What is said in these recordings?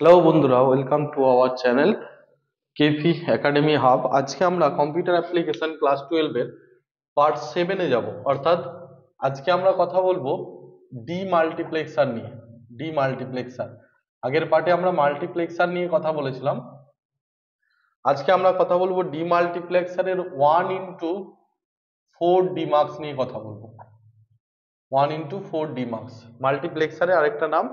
Hello বন্ধুরা, welcome to our channel KP academy hub. আজকে আমরা কম্পিউটার অ্যাপ্লিকেশন ক্লাস 12 এর পার্ট 7 এ যাব। অর্থাৎ আজকে আমরা কথা বলবো ডি মাল্টিপ্লেক্সার নিয়ে। ডি মাল্টিপ্লেক্সার, আগের পার্টে আমরা মাল্টিপ্লেক্সার নিয়ে কথা বলেছিলাম। আজকে আমরা কথা বলবো ডি মাল্টিপ্লেক্সারের 1x4 ডিমার্কস নিয়ে কথা বলবো। 1x4 ডিমার্কস মাল্টিপ্লেক্সারের আরেকটা নাম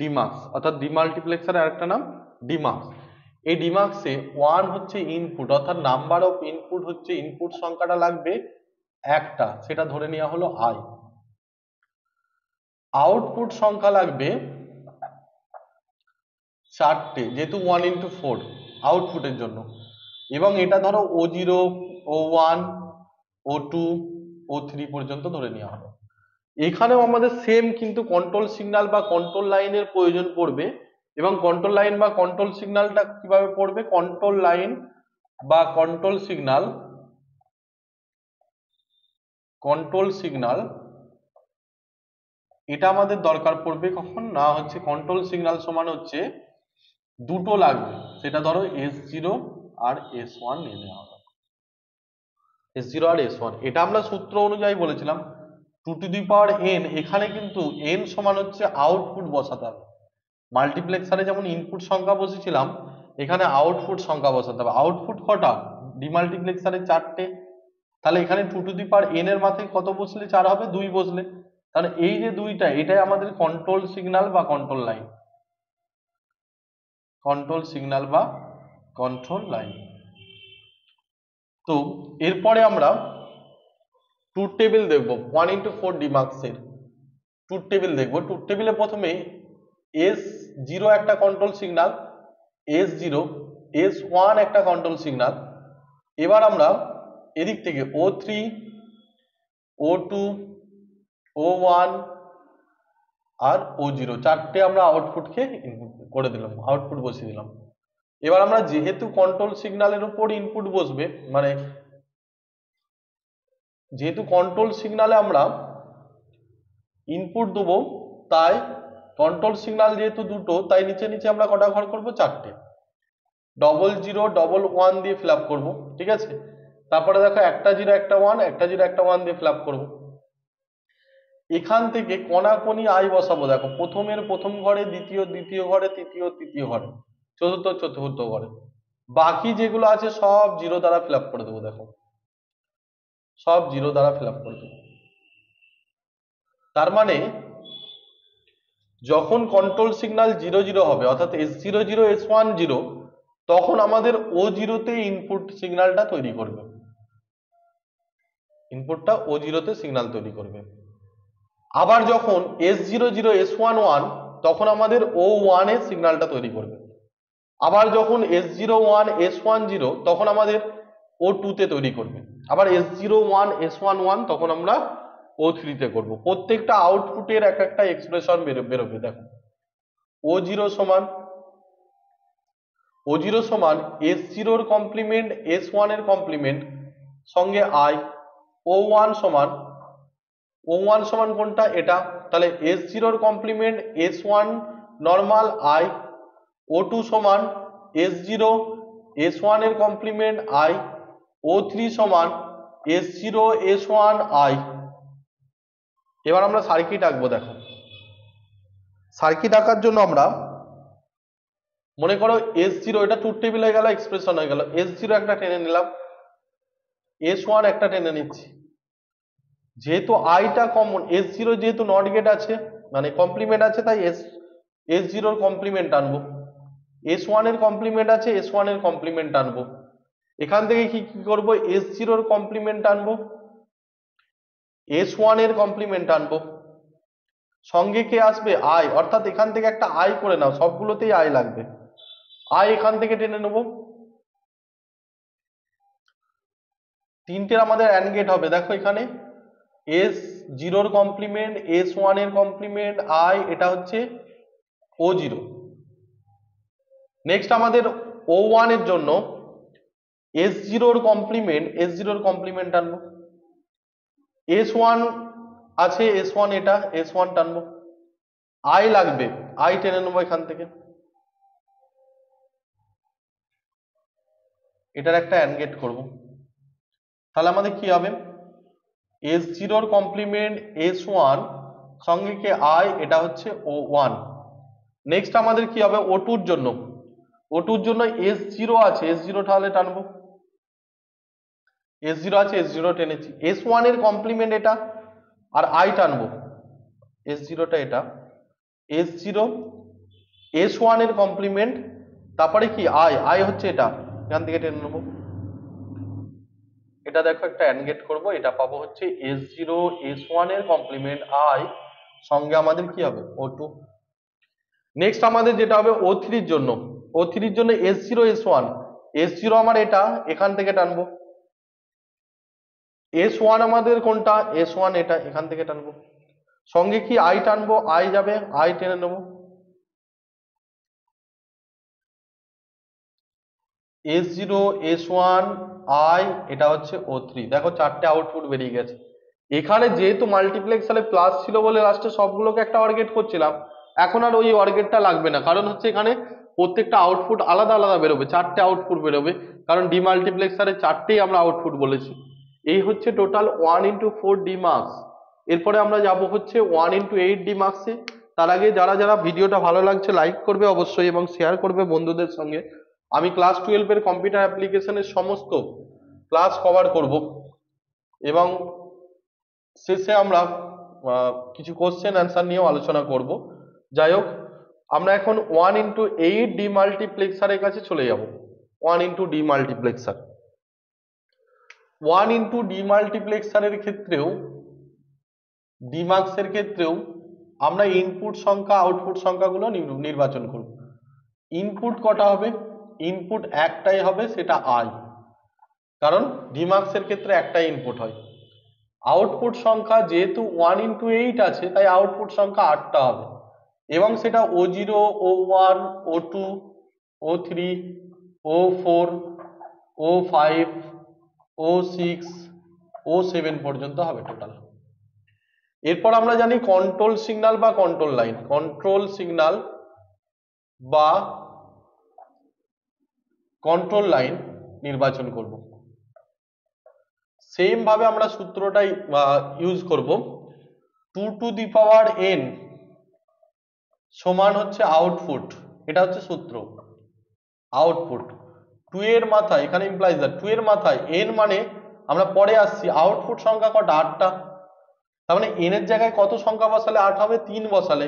ডিমার্কস, অর্থাৎ ডিমাল্টিপ্লেক্সারের আরেকটা নাম ডিমার্কস। এই ডিমার্কসে 1 হচ্ছে ইনপুট, অর্থাৎ নাম্বার অফ ইনপুট হচ্ছে ইনপুট সংখ্যাটা লাগবে একটা, সেটা ধরে নেওয়া হলো আই। আউটপুট সংখ্যা লাগবে চারটে, যেহেতু 1x4 আউটপুটের জন্য। এবং এটা ধরো O0, O1, O2, O3 পর্যন্ত ধরে নেওয়া হলো। এখানেও আমাদের সেম কিন্তু কন্ট্রোল সিগন্যাল বা কন্ট্রোল লাইনের প্রয়োজন পড়বে। এবং কন্ট্রোল লাইন বা কন্ট্রোল সিগন্যালটা কিভাবে পড়বে? কন্ট্রোল লাইন বা কন্ট্রোল সিগন্যাল এটা আমাদের দরকার পড়বে কখন না, হচ্ছে কন্ট্রোল সিগন্যাল সমান হচ্ছে দুটো লাগবে, সেটা ধরো S0 আর S1 নিয়ে নেওয়া হবে। S0 আর S1 এটা আমরা সূত্র অনুযায়ী বলেছিলাম 2n। এখানে কিন্তু n সমান হচ্ছে আউটপুট বসাতে হবে। মাল্টিপ্লেক্সারে যেমন ইনপুট সংখ্যা বসেছিলাম, এখানে আউটপুট সংখ্যা বসাতে হবে। আউটপুট কটা? ডিমাল্টিপ্লেক্সারে চারটে। তাহলে এখানে 2n এর মাথায় কত বসলে 4 হবে? 2 বসলে। তাহলে এই যে দুইটা, এটাই আমাদের কন্ট্রোল সিগন্যাল বা কন্ট্রোল লাইন। কন্ট্রোল সিগন্যাল বা কন্ট্রোল লাইন। তো এরপরে আমরা ট্রুথ টেবিল দেখবো 1x4 ডিমার্কস এর ট্রুথ টেবিল দেখবো। ট্রুথ টেবিলে প্রথমে S0 একটা কন্ট্রোল সিগন্যাল, S0, S1 একটা কন্ট্রোল সিগন্যাল। এবার আমরা এদিক থেকে O3, O2, O1 আর O0 চারটে আমরা আউটপুটকে ইনপুট করে দিলাম, আউটপুট বসিয়ে দিলাম। এবার আমরা যেহেতু কন্ট্রোল সিগন্যালের উপর ইনপুট বসবে, মানে যেহেতু কন্ট্রোল সিগন্যালে আমরা ইনপুট দেবো, তাই কন্ট্রোল সিগন্যাল যেহেতু দুটো, তাই নিচে নিচে আমরা কটা ঘর করবো? চারটে। 00, 11 দিয়ে ফিল আপ করবো, ঠিক আছে। তারপরে দেখো একটা 0 একটা 1, একটা 0 একটা 1 দিয়ে ফিল আপ করবো। এখান থেকে কোনাকুনি আই বসাবো। দেখো প্রথমের প্রথম ঘরে, দ্বিতীয় দ্বিতীয় ঘরে, তৃতীয় তৃতীয় ঘরে, চতুর্থ চতুর্থ ঘরে। বাকি যেগুলো আছে সব 0 দ্বারা ফিল আপ করে দেবো। দেখো সব 0 দ্বারা ফিল আপ করে দেবো। তার মানে যখন কন্ট্রোল সিগন্যাল 00 হবে, অর্থাৎ S00, S10, তখন আমাদের O0 তে ইনপুট সিগন্যালটা তৈরি করবে। ইনপুটটা O0 তে সিগন্যাল তৈরি করবে। আবার যখন S00, S11, তখন আমাদের O1 এ সিগন্যালটা তৈরি করবে। আবার যখন S01, S10, তখন আমাদের O2 তে তৈরি করবে। আবার S01, S11, তখন আমরা O3 তে করব। প্রত্যেকটা আউটপুটের এক একটা এক্সপ্রেশন বেরোবে। দেখো O0 সমান S0 এর কমপ্লিমেন্ট, S1 এর কমপ্লিমেন্ট সঙ্গে I। O1 সমান কোনটা? এটা। তাহলে S0 এর complement, S1 normal, I। O2 সমান S0, S1 এর কমপ্লিমেন্ট, I। O3 সমান S0, S1, I। এবার আমরা সার্কিট আঁকবো। দেখো সার্কিট আঁকার জন্য আমরা মনে করো S0, এটা ট্রুথ টেবিল হয়ে গেল, এক্সপ্রেশন হয়ে গেল। S0 একটা টেনে নিলাম, S1 একটা টেনে নিচ্ছি। যেহেতু আইটা কমন, S0 যেহেতু নট গেট আছে, মানে কমপ্লিমেন্ট আছে, তাই S0 এর কমপ্লিমেন্ট আনবো। S1 এর কমপ্লিমেন্ট আছে, S1 এর কমপ্লিমেন্ট আনবো। এখান থেকে কি কি করবো? S0 এর কমপ্লিমেন্ট আনবো, S1 এর কমপ্লিমেন্ট আনবো, সঙ্গে কে আসবে? I। অর্থাৎ এখান থেকে একটা I করে নাও, সবগুলোতেই I লাগবে। I এখান থেকে টেনে নেবো। তিনটের আমাদের অ্যান্ড গেট হবে। দেখো এখানে S0 এর কমপ্লিমেন্ট, S1 এর কমপ্লিমেন্ট, I, এটা হচ্ছে O0। নেক্সট আমাদের O1 এর জন্য S0 এর কমপ্লিমেন্ট আনবো। S1 আছে, S1 এটা, S1 টানবো। I লাগবে, I টেনে নেবো এখান থেকে। এটার একটা অ্যান্ড গেট করব। তাহলে আমাদের কি হবে, S0 কমপ্লিমেন্ট S1 সঙ্গে কি I, এটা হচ্ছে O1। নেক্সট আমাদের কি হবে O2 এর জন্য, O2 এর জন্য S0 আছে, S0 তাহলে টানবো, S0 আছে, S0 টেনেছি। S1 এর কমপ্লিমেন্ট এটা, আর I টানবো, S0 টা এটা, S0 S1 এর কমপ্লিমেন্ট, তারপরে কি I হচ্ছে এটা, এখান থেকে টেনে নেবো। এটা দেখো একটা অ্যান্ড গেট করবো, এটা পাবো হচ্ছে S0 S1 এর কমপ্লিমেন্ট I সঙ্গে আমাদের কি হবে O2। নেক্সট আমাদের যেটা হবে O3 এর জন্য, O3 এর জন্য S0 S1, S0 আমার এটা, এখান থেকে টানবো। S1 আমাদের কোনটা, S1 এটা, এখান থেকে টানবো। সঙ্গে কি I টানবো, I যাবে, I টেনে নেবো। S0 S1 I, এটা হচ্ছে O3। দেখো চারটে আউটপুট বেরিয়ে গেছে। এখানে যেহেতু মাল্টিপ্লেক্সারে প্লাস ছিল বলে লাস্টে সবগুলোকে একটা অর গেট করছিলাম, এখন আর ওই অর গেটটা লাগবে না, কারণ হচ্ছে এখানে প্রত্যেকটা আউটপুট আলাদা আলাদা বেরোবে, চারটে আউটপুট বেরোবে, কারণ ডিমাল্টিপ্লেক্সারে চারটেই আমরা আউটপুট বলেছি। এই হচ্ছে টোটাল 1x4 ডিমার্কস। এরপরে আমরা যাব হচ্ছে 1x8 ডিমার্কসে। তার আগে যারা যারা ভিডিওটা ভালো লাগছে লাইক করবে অবশ্যই এবং শেয়ার করবে বন্ধুদের সঙ্গে। আমি ক্লাস 12 এর কম্পিউটার অ্যাপ্লিকেশনের সমস্ত ক্লাস কভার করব এবং শেষে আমরা কিছু কোশ্চেন অ্যান্সার নিয়েও আলোচনা করব। যাই হোক, আমরা এখন 1x8 ডিমাল্টিপ্লেক্সারের কাছে চলে যাব। 1x ডিমাল্টিপ্লেক্সার, 1x ডিমাল্টিপ্লেক্সারের ক্ষেত্রেও, ডিমার্কসের ক্ষেত্রেও আমরা ইনপুট সংখ্যা আউটপুট সংখ্যাগুলো নির্বাচন করব। ইনপুট কটা হবে, ইনপুট একটাই হবে, সেটা I, কারণ ডিমার্কসের ক্ষেত্রে একটাই ইনপুট হয়। আউটপুট সংখ্যা যেহেতু 1x8 আছে তাই আউটপুট সংখ্যা 8টা হবে এবং সেটা O0 O1 O2 O3 O4 O5 O6 O7 পর্যন্ত হবে টোটাল। এরপর আমরা জানি কন্ট্রোল সিগন্যাল বা কন্ট্রোল লাইন, কন্ট্রোল সিগন্যাল বা কন্ট্রোল লাইন নির্বাচন করব। সেম ভাবে আমরা সূত্রটাই ইউজ করব, 2n সমান হচ্ছে আউটপুট, এটা হচ্ছে সূত্র। আউটপুট 2 এর মাথায়, এখানে ইমপ্লাইজ দ্যাট 2 এর মাথায় n মানে আমরা পরে আসছি, আউটপুট সংখ্যা কটা, 8টা। তার মানে n এর জায়গায় কত সংখ্যা বসালে 8 হবে, 3 বসালে,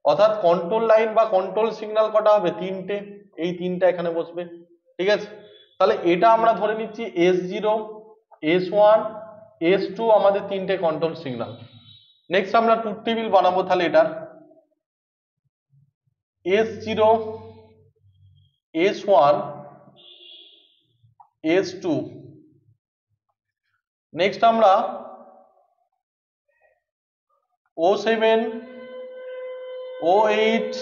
অর্থাৎ কন্ট্রোল লাইন বা কন্ট্রোল সিগন্যাল কটা হবে, 3টে, এই 3টা এখানে বসবে। ঠিক আছে, তাহলে এটা আমরা ধরে নিচ্ছি S0 S1 S2 আমাদের 3টে কন্ট্রোল সিগন্যাল। নেক্সট আমরা ট্রুথ টেবিল বানাবো, তাহলে এটার S0 S1 S2, নেক্সট আমরা O7 O8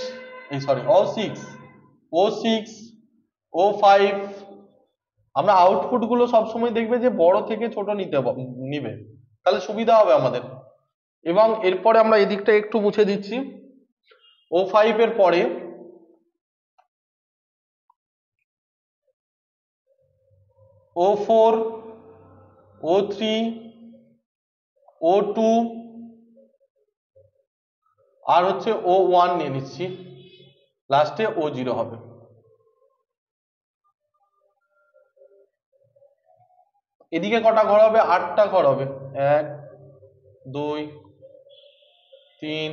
O6 O6 O5। আমরা আউটপুট গুলো সবসময় দেখবে যে বড় থেকে ছোট নিবে, তাহলে সুবিধা হবে আমাদের। এবং এরপরে আমরা এদিকটা একটু মুছে দিচ্ছি, O5 এর পরে O4 O3 O2 আর হচ্ছে O1 নিয়ে নিচ্ছি, লাস্টে O0 হবে। এদিকে কটা ঘর হবে, 8টা ঘর হবে, 1 2 3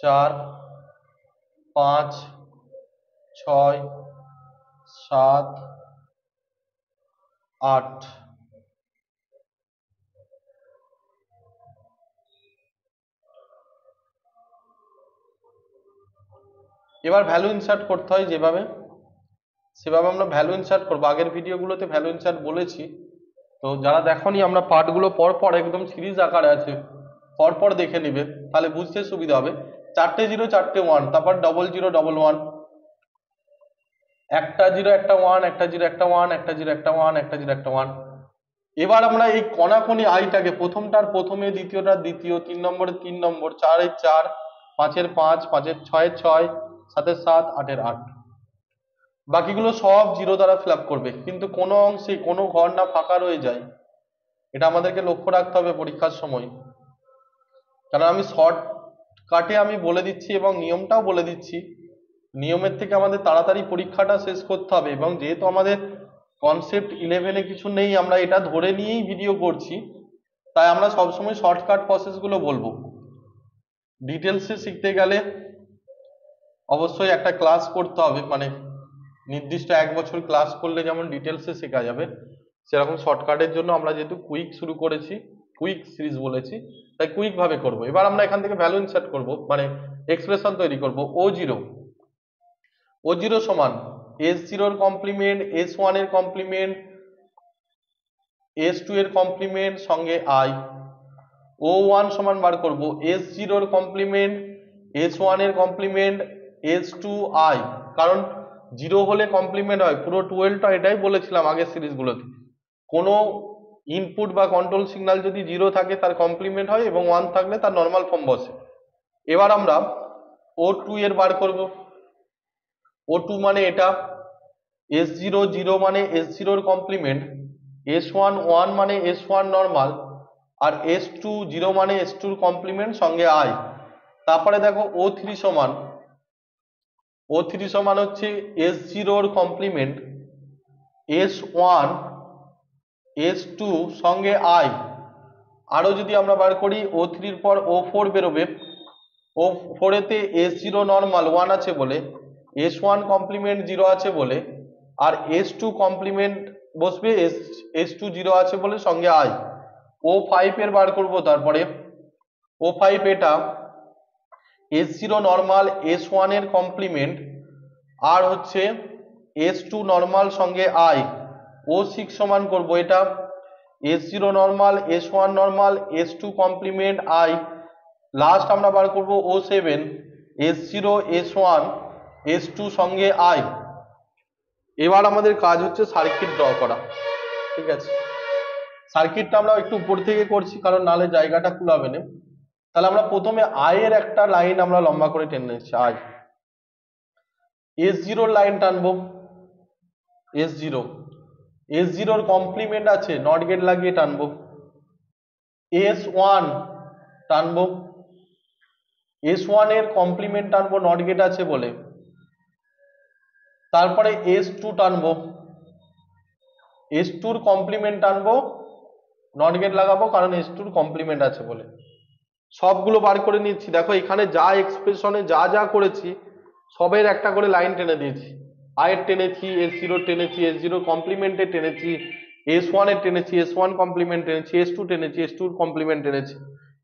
4 5 6 7 8। এবার ভ্যালু ইনসার্ট করতে হয় যেভাবে, সেভাবে আমরা ভ্যালু ইনসার্ট করবো। আগের ভিডিওগুলোতে ভ্যালু ইনসার্ট বলেছি, তো যারা দেখোনি আমরা পার্টগুলো পর পর একদম সিরিজ আকারে আছে, পর পর দেখে নিবে, তাহলে বুঝতে সুবিধা হবে। 4টে 0 4টে 1, তারপর 00 11, একটা 0 একটা 1, একটা 0 একটা 1, একটা 0 একটা 1, একটা 0 একটা 1। এবার আমরা এই কণাকণি আইটাকে প্রথমটার প্রথমে, দ্বিতীয়টার দ্বিতীয়, 3 নম্বরের 3 নম্বর, 4 এর 4, 5 এর 5, 5 এর 6 এর 6, 7 এর 7, 8 এর 8। বাকিগুলো সব জিরো দ্বারা ফিল আপ করবে, কিন্তু কোনো অংশে কোনো ঘর না ফাঁকা রয়ে যায়, এটা আমাদেরকে লক্ষ্য রাখতে হবে পরীক্ষার সময়। কারণ আমি শর্টকাটে আমি বলে দিচ্ছি এবং নিয়মটাও বলে দিচ্ছি, নিয়মের থেকে আমাদের তাড়াতাড়ি পরীক্ষাটা শেষ করতে হবে। এবং যেহেতু আমাদের কনসেপ্ট 11-এ কিছু নেই, আমরা এটা ধরে নিয়েই ভিডিও করছি, তাই আমরা সবসময় শর্টকাট প্রসেসগুলো বলবো। ডিটেলসে শিখতে গেলে অবশ্যই একটা ক্লাস করতে হবে, মানে নির্দিষ্ট 1 বছর ক্লাস করলে যেমন ডিটেলসে শেখা যাবে, সেরকম শর্টকাটের জন্য আমরা যেহেতু কুইক শুরু করেছি, কুইক সিরিজ বলেছি, তাই কুইক ভাবে করব। এবার আমরা এখান থেকে ভ্যালু ইনসার্ট করব, মানে এক্সপ্রেশন তৈরি করব। ও জিরো সমান S0 এর কমপ্লিমেন্ট, S1 এর কমপ্লিমেন্ট, S2 এর কমপ্লিমেন্ট সঙ্গে I। O1 সমান বার করব S0 এর কমপ্লিমেন্ট, S1 এর কমপ্লিমেন্ট, S2 I। কারণ 0 হলে কমপ্লিমেন্ট হয়, পুরো 12টা এটাই বলেছিলাম আগের সিরিজগুলোতে। কোনো ইনপুট বা কন্ট্রোল সিগন্যাল যদি 0 থাকে তার কমপ্লিমেন্ট হয়, এবং 1 থাকলে তার নর্মাল ফর্ম বসে। এবার আমরা O2 এর বার করব। O2 মানে এটা, S0 0 মানে S0 এর কমপ্লিমেন্ট, S1 1 মানে S1 নর্মাল, আর S2 0 মানে S2 এর কমপ্লিমেন্ট সঙ্গে I। তারপরে দেখো O3 সমান হচ্ছে S0 এর কমপ্লিমেন্ট, S1 S2 সঙ্গে I। আরো যদি আমরা বার করি O3 এর পর O4 বেরোবে, O4 এতে S0 নর্মাল 1 আছে বলে, S1 কমপ্লিমেন্ট 0 আছে বলে, আর S2 কমপ্লিমেন্ট বসবে, S2 0 আছে বলে সঙ্গে I। O5 এর বার করব। তারপরে O5 এটা S0 নর্মাল S1 এর কমপ্লিমেন্ট, আর হচ্ছে S2 নর্মাল সঙ্গে I। O6 সমান করব এটা S0 normal S1 normal S2 complement I। Last আমরা বার করব O7 S0 S1 S2 সঙ্গে I। এবার আমাদের কাজ হচ্ছে সার্কিট ড্র করা, ঠিক আছে। সার্কিটটা আমরা একটু উপর থেকে করছি, কারণ নালে জায়গাটা কুলাবে না। তাহলে আমরা প্রথমে I এর একটা লাইন আমরা লম্বা করে টেনে নিচ্ছি। I S0 লাইন টানবো, S0 এর কমপ্লিমেন্ট আছে, নট গেট লাগিয়ে টানবো। S1 টানবো, S1 এর কমপ্লিমেন্ট টানবো, নট গেট আছে বলে। তারপরে S2 টানবো, S2 এর কমপ্লিমেন্ট টানবো, নট গেট লাগাবো, কারণ S2 এর কমপ্লিমেন্ট আছে বলে। সবগুলো বার করে নিচ্ছি। দেখো এখানে যা এক্সপ্রেশনে যা যা করেছি সবের একটা করে লাইন টেনে দিয়েছি। I এর টেনেছি, S0 টেনেছি, S0 কমপ্লিমেন্টে টেনেছি, S1 এর টেনেছি, S1 complement টেনেছি, S2 টেনেছি, S2 complement টেনেছি।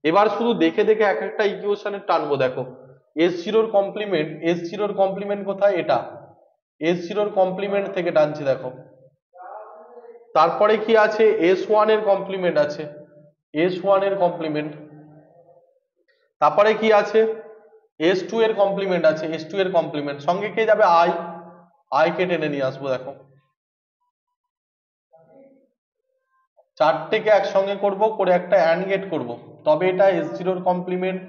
এবার শুধু দেখে দেখে এক একটা ইকুয়েশনে টানবো। দেখো S0 এর কমপ্লিমেন্ট কোথায়? এটা S0 এর কমপ্লিমেন্ট থেকে টানছি, দেখো। তারপরে কি আছে? S1 এর কমপ্লিমেন্ট আছে, S1 এর কমপ্লিমেন্ট। তারপরে কি আছে? S2 এর কমপ্লিমেন্ট আছে, S2 এর কমপ্লিমেন্ট। সঙ্গে কে যাবে? I কে টেনে নিয়ে আসবো। দেখো চারটেকে একসঙ্গে করব, করে একটা অ্যান্ড গেট করব, তবে এটা S0 এর কমপ্লিমেন্ট,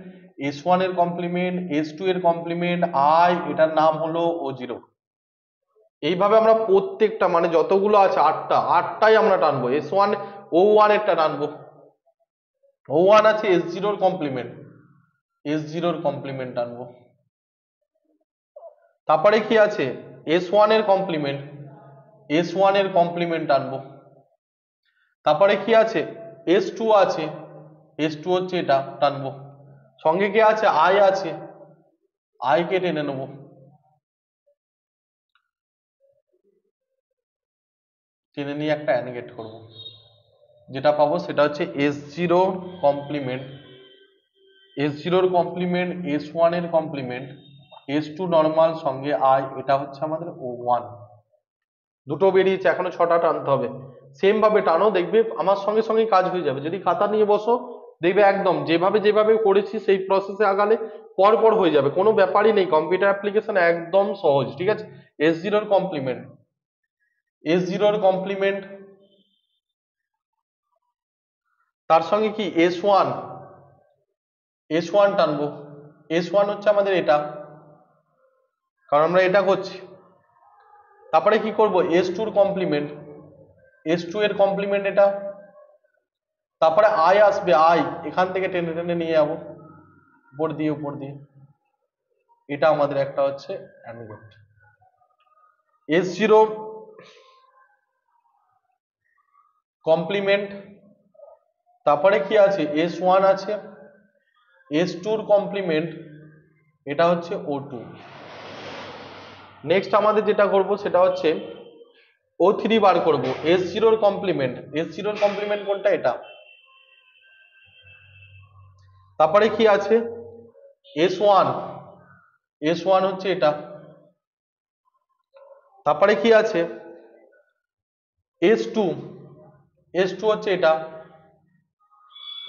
S1 এর কমপ্লিমেন্ট, S2 এর কমপ্লিমেন্ট, I, এটার নাম হলো O0। এইভাবে আমরা প্রত্যেকটা, মানে যতগুলো আছে আটটাই আমরা টানবো। S1 O1 এরটা টানবো, O1 আছে S0 এর কমপ্লিমেন্ট, S0 এর কমপ্লিমেন্ট টানবো। তারপরে কি আছে? S1 এর কমপ্লিমেন্ট, S1 এর কমপ্লিমেন্ট টানবো। তারপরে কি আছে? S2 আছে, S2 হচ্ছে এটা টানবো। সঙ্গে কি আছে? I আছে, I কে টেনে নেবো। টেনে নিয়ে একটা অ্যান্ড গেট করবো, যেটা পাবো সেটা হচ্ছে S0 কমপ্লিমেন্ট, S0 এর কমপ্লিমেন্ট, S1 এর কমপ্লিমেন্ট, S2 নর্মাল সঙ্গে I, এটা হচ্ছে আমাদের O1। দুটো বেরিয়েছে, এখনো 6টা টানতে হবে। সেম ভাবে টানো, দেখবে আমার সঙ্গে সঙ্গে কাজ হয়ে যাবে। যদি খাতা নিয়ে বসো দেখবে একদম যেভাবে যেভাবে করেছি সেই প্রসেসে আগালে পর পর হয়ে যাবে, কোনো ব্যাপারই নেই। কম্পিউটার অ্যাপ্লিকেশন একদম সহজ, ঠিক আছে। S0 এর কমপ্লিমেন্ট, S0 এর কমপ্লিমেন্ট, তার সঙ্গে কি? S1 টানবো। S1 হচ্ছে আমাদের এটা, কারণ আমরা এটা করছি। তারপরে কি করব S2 এর কমপ্লিমেন্ট, S2 এর কমপ্লিমেন্ট এটা, তারপরে I আসবে, I এখান থেকে টেনে টেনে নিয়ে যাবো উপর দিয়ে উপর দিয়ে, এটা আমাদের একটা হচ্ছে AND গেট। S0 কমপ্লিমেন্ট, তারপরে কি আছে S1 আছে, S2 এর কমপ্লিমেন্ট, এটা হচ্ছে O2। নেক্সট আমাদের যেটা করব সেটা হচ্ছে O3 বার করব, S0 এর কমপ্লিমেন্ট, S0 এর কমপ্লিমেন্ট কোনটা এটা, তারপরে কি আছে S1, S1 হচ্ছে এটা, তারপরে কি আছে S2, S2 হচ্ছে এটা,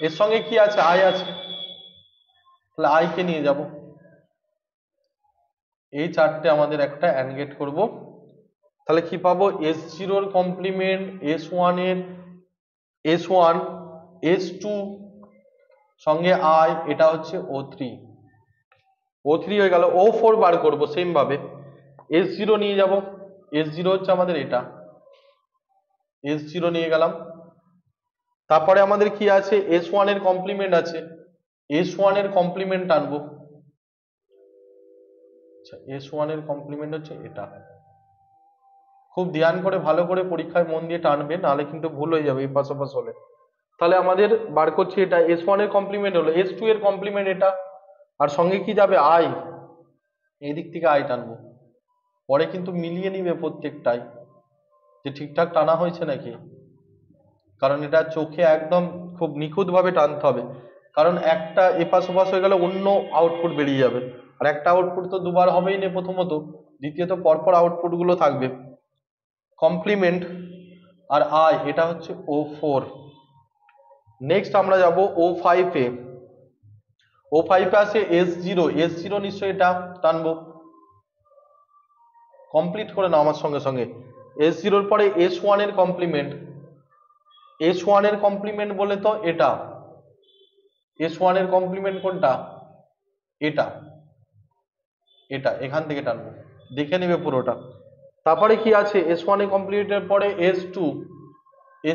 এর সঙ্গে কি আছে I আছে, তাহলে I কে নিয়ে যাব। এই চারটে আমাদের একটা AND গেট করব, তাহলে কি পাবো S0 এর কমপ্লিমেন্ট, S1 এর S1, S2 সঙ্গে I, এটা হচ্ছে O3, O3 হয়ে গেল। O4 বার করব সেম ভাবে, S0 নিয়ে যাব, S0 হচ্ছে আমাদের এটা, S0 নিয়ে গেলাম। তারপরে আমাদের কি আছে S1 এর কমপ্লিমেন্ট আছে, S1 এর কমপ্লিমেন্ট টানবো, আচ্ছা S1 এর কমপ্লিমেন্ট হচ্ছে এটা। খুব ধ্যান করে ভালো করে পরীক্ষায় মন দিয়ে টানবে, নাহলে কিন্তু ভুল হয়ে যাবে এই পাশাপাশ হলে। তাহলে আমাদের বার করছি এটা, S1 এর কমপ্লিমেন্ট হলো, S2 এর কমপ্লিমেন্ট এটা, আর সঙ্গে কি যাবে I, এই দিক থেকে I টানবো। পরে কিন্তু মিলিয়ে নিবে প্রত্যেকটাই যে ঠিকঠাক টানা হয়েছে নাকি, কারণ এটা চোখে একদম খুব নিখুঁত ভাবে টানতে হবে, কারণ একটা এপাশ ওপাশ হয়ে গেলে অন্য আউটপুট বেরিয়ে যাবে, আর একটা আউটপুট তো দুবার হবেই না প্রথমত, দ্বিতীয়ত পরপর আউটপুট গুলো থাকবে। কমপ্লিমেন্ট আর I, এটা হচ্ছে O4। নেক্সট আমরা যাব O5 এ, O5 এ আছে S0, S0 নিশ্চয়ই এটা টানবো, কমপ্লিট করে নাও আমার সঙ্গে সঙ্গে। S0 এর পরে S1 এর কমপ্লিমেন্ট, S1 এর কমপ্লিমেন্ট বলে তো এটা, S1 এর কমপ্লিমেন্ট কোনটা, এটা, এটা এখান থেকে টানবো, দেখে নেবে পুরোটা। তারপরে কি আছে S1 এর কমপ্লিমেন্টের পরে S2,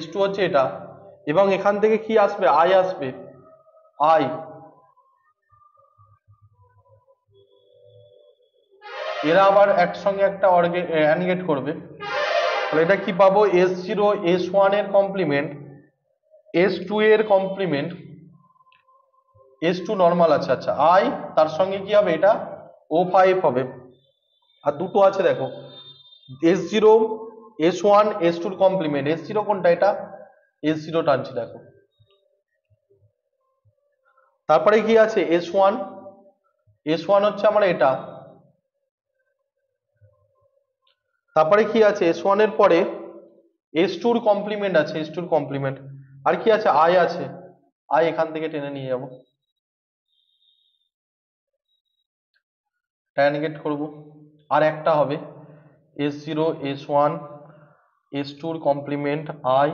S2 হচ্ছে এটা, এবং এখান থেকে কি আসবে I আসবে, I, এরা আবার একসঙ্গে একটা AND গেট করবে, তাহলে এটা কি পাবো S0, S1 এর কমপ্লিমেন্ট, S2 এর কমপ্লিমেন্ট, S2 নরমাল আছে, আচ্ছা I, তার সঙ্গে কি হবে এটা O5 হবে। আর দুটো আছে দেখো S0, S1, S2 এর কমপ্লিমেন্ট, S0 কোনটা এটা, S0 টানছি দেখো। তারপরে কি আছে S1, S1 হচ্ছে আমার এটা, তারপরে কি আছে S1 এর পরে S2 এর কমপ্লিমেন্ট আছে, S2 এর কমপ্লিমেন্ট, আর কি আছে I আছে, I এখান থেকে টেনে নিয়ে যাব, AND গেট করব। আর একটা হবে S0, S1, S2 এর কমপ্লিমেন্ট I,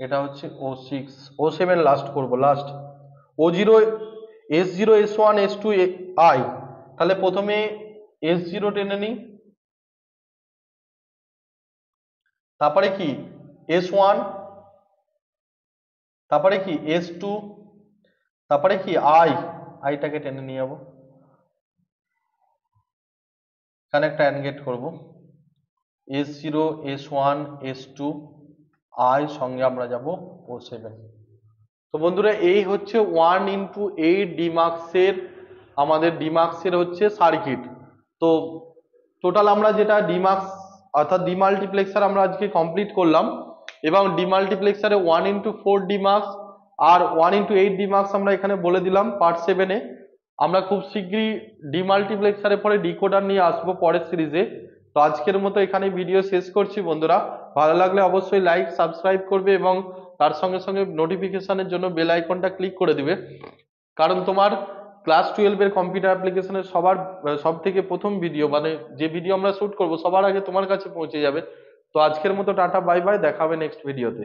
এটা হচ্ছে O6, O7 লাস্ট করব, last O0, S0, S1, S2, I, তাহলে প্রথমে S0 টেনে নিই, তারপরে কি S1, তারপরে কি S2, তারপরে কি I টাকে টেনে নিয়ে যাবো, এখানে একটা AND গেট করব, S0, S1, S2, I, সঙ্গে আমরা যাব O7। তো বন্ধুরা এই হচ্ছে 1x8 ডিমার্কসের, আমাদের ডিমার্কসের হচ্ছে সার্কিট। তো টোটাল আমরা যেটা ডিমার্কস অর্থাৎ ডিমাল্টিপ্লেক্সার আমরা আজকে কমপ্লিট করলাম, এবং ডিমাল্টিপ্লেক্সারে 1x4 ডিমার্কস আর 1x8 ডিমার্কস আমরা এখানে বলে দিলাম পার্ট 7 এ। আমরা খুব শীঘ্রই ডিমাল্টিপ্লেক্সারের পরে ডিকোডার নিয়ে আসবো পরের সিরিজে। তো আজকের মতো এখানে ভিডিও শেষ করছি বন্ধুরা, ভালো লাগলে অবশ্যই লাইক সাবস্ক্রাইব করবে এবং তার সঙ্গে সঙ্গে নোটিফিকেশনের জন্য বেল আইকনটা ক্লিক করে দিবে, কারণ তোমার ক্লাস 12 এর কম্পিউটার অ্যাপ্লিকেশনের সব থেকে প্রথম ভিডিও, মানে যে ভিডিও আমরা শুট করব সবার আগে তোমার কাছে পৌঁছে যাবে। তো আজকের মতো টাটা বাই বাই, দেখা হবে নেক্সট ভিডিওতে।